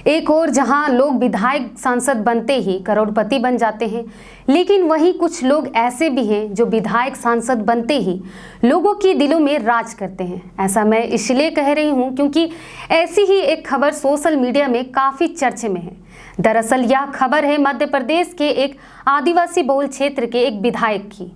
एक और जहां लोग विधायक सांसद बनते ही करोड़पति बन जाते हैं, लेकिन वहीं कुछ लोग ऐसे भी हैं जो विधायक सांसद बनते ही लोगों के दिलों में राज करते हैं। ऐसा मैं इसलिए कह रही हूं क्योंकि ऐसी ही एक खबर सोशल मीडिया में काफ़ी चर्चे में है। दरअसल यह खबर है मध्य प्रदेश के एक आदिवासी बहुल क्षेत्र के एक विधायक की,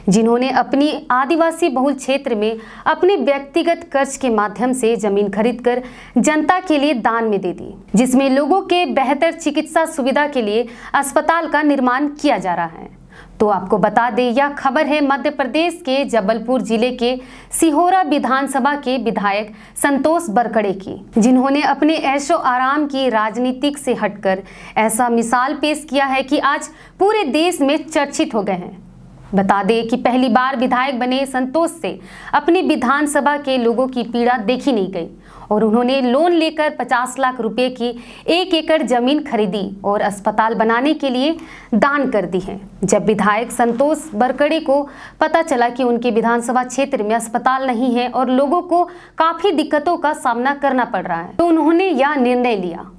जिन्होंने अपनी आदिवासी बहुल क्षेत्र में अपने व्यक्तिगत खर्च के माध्यम से जमीन खरीदकर जनता के लिए दान में दे दी, जिसमें लोगों के बेहतर चिकित्सा सुविधा के लिए अस्पताल का निर्माण किया जा रहा है। तो आपको बता दें, यह खबर है मध्य प्रदेश के जबलपुर जिले के सिहोरा विधानसभा के विधायक संतोष बरकड़े की, जिन्होंने अपने ऐशो आराम की राजनीतिक से हटकर ऐसा मिसाल पेश किया है कि आज पूरे देश में चर्चित हो गए हैं। बता दें कि पहली बार विधायक बने संतोष से अपनी विधानसभा के लोगों की पीड़ा देखी नहीं गई और उन्होंने लोन लेकर 50 लाख रुपए की 1 एकड़ जमीन खरीदी और अस्पताल बनाने के लिए दान कर दी है। जब विधायक संतोष बरकड़े को पता चला कि उनके विधानसभा क्षेत्र में अस्पताल नहीं है और लोगों को काफ़ी दिक्कतों का सामना करना पड़ रहा है, तो उन्होंने यह निर्णय लिया।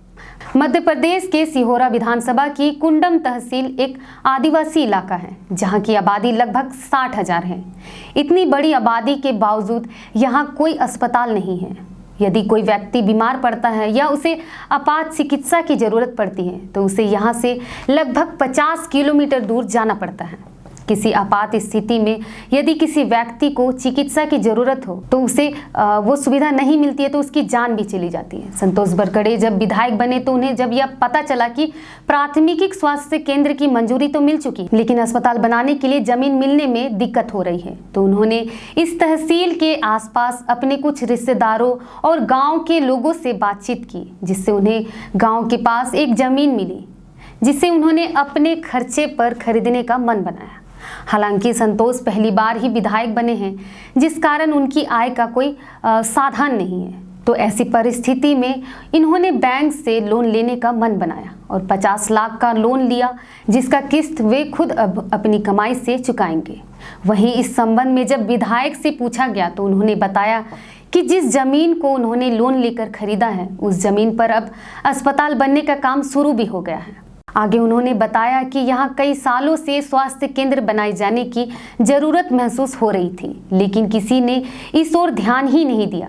मध्य प्रदेश के सिहोरा विधानसभा की कुंडम तहसील एक आदिवासी इलाका है, जहां की आबादी लगभग 60,000 है। इतनी बड़ी आबादी के बावजूद यहां कोई अस्पताल नहीं है। यदि कोई व्यक्ति बीमार पड़ता है या उसे आपात चिकित्सा की जरूरत पड़ती है तो उसे यहां से लगभग 50 किलोमीटर दूर जाना पड़ता है। किसी आपात स्थिति में यदि किसी व्यक्ति को चिकित्सा की जरूरत हो तो उसे वो सुविधा नहीं मिलती है तो उसकी जान भी चली जाती है। संतोष बरकड़े जब विधायक बने तो उन्हें जब यह पता चला कि प्राथमिक स्वास्थ्य केंद्र की मंजूरी तो मिल चुकी, लेकिन अस्पताल बनाने के लिए जमीन मिलने में दिक्कत हो रही है, तो उन्होंने इस तहसील के आसपास अपने कुछ रिश्तेदारों और गाँव के लोगों से बातचीत की, जिससे उन्हें गाँव के पास एक जमीन मिली, जिसे उन्होंने अपने खर्चे पर खरीदने का मन बनाया। हालांकि संतोष पहली बार ही विधायक बने हैं, जिस कारण उनकी आय का कोई साधन नहीं है, तो ऐसी परिस्थिति में इन्होंने बैंक से लोन लेने का मन बनाया और 50 लाख का लोन लिया, जिसका किस्त वे खुद अब अपनी कमाई से चुकाएंगे। वहीं इस संबंध में जब विधायक से पूछा गया तो उन्होंने बताया कि जिस जमीन को उन्होंने लोन लेकर खरीदा है उस जमीन पर अब अस्पताल बनने का काम शुरू भी हो गया है। आगे उन्होंने बताया कि यहाँ कई सालों से स्वास्थ्य केंद्र बनाए जाने की जरूरत महसूस हो रही थी, लेकिन किसी ने इस ओर ध्यान ही नहीं दिया,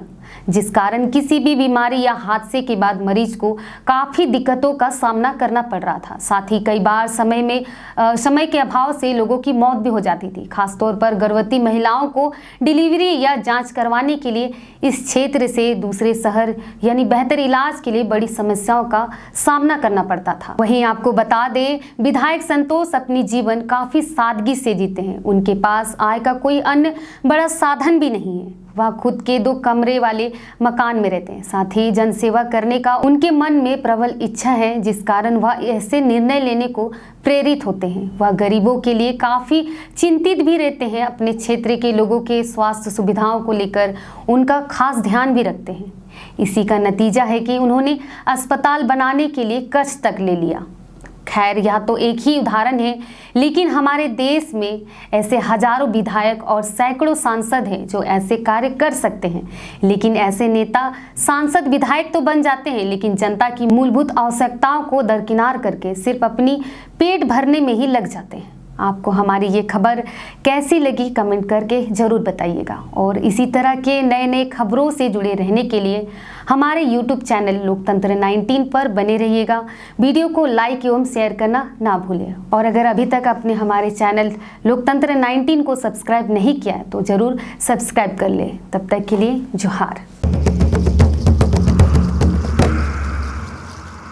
जिस कारण किसी भी बीमारी या हादसे के बाद मरीज को काफ़ी दिक्कतों का सामना करना पड़ रहा था। साथ ही कई बार समय के अभाव से लोगों की मौत भी हो जाती थी। खासतौर पर गर्भवती महिलाओं को डिलीवरी या जांच करवाने के लिए इस क्षेत्र से दूसरे शहर यानी बेहतर इलाज के लिए बड़ी समस्याओं का सामना करना पड़ता था। वहीं आपको बता दें, विधायक संतोष अपनी जीवन काफ़ी सादगी से जीते हैं। उनके पास आय का कोई अन्य बड़ा साधन भी नहीं है। वह खुद के 2 कमरे वाले मकान में रहते हैं। साथ ही जनसेवा करने का उनके मन में प्रबल इच्छा है, जिस कारण वह ऐसे निर्णय लेने को प्रेरित होते हैं। वह गरीबों के लिए काफ़ी चिंतित भी रहते हैं। अपने क्षेत्र के लोगों के स्वास्थ्य सुविधाओं को लेकर उनका खास ध्यान भी रखते हैं। इसी का नतीजा है कि उन्होंने अस्पताल बनाने के लिए कर्ज तक ले लिया। खैर, यह तो एक ही उदाहरण है, लेकिन हमारे देश में ऐसे हजारों विधायक और सैकड़ों सांसद हैं जो ऐसे कार्य कर सकते हैं। लेकिन ऐसे नेता सांसद विधायक तो बन जाते हैं, लेकिन जनता की मूलभूत आवश्यकताओं को दरकिनार करके सिर्फ अपनी पेट भरने में ही लग जाते हैं। आपको हमारी ये खबर कैसी लगी कमेंट करके ज़रूर बताइएगा, और इसी तरह के नए नए खबरों से जुड़े रहने के लिए हमारे YouTube चैनल लोकतंत्र 19 पर बने रहिएगा। वीडियो को लाइक एवं शेयर करना ना भूलें, और अगर अभी तक आपने हमारे चैनल लोकतंत्र 19 को सब्सक्राइब नहीं किया है तो ज़रूर सब्सक्राइब कर लें। तब तक के लिए जोहार।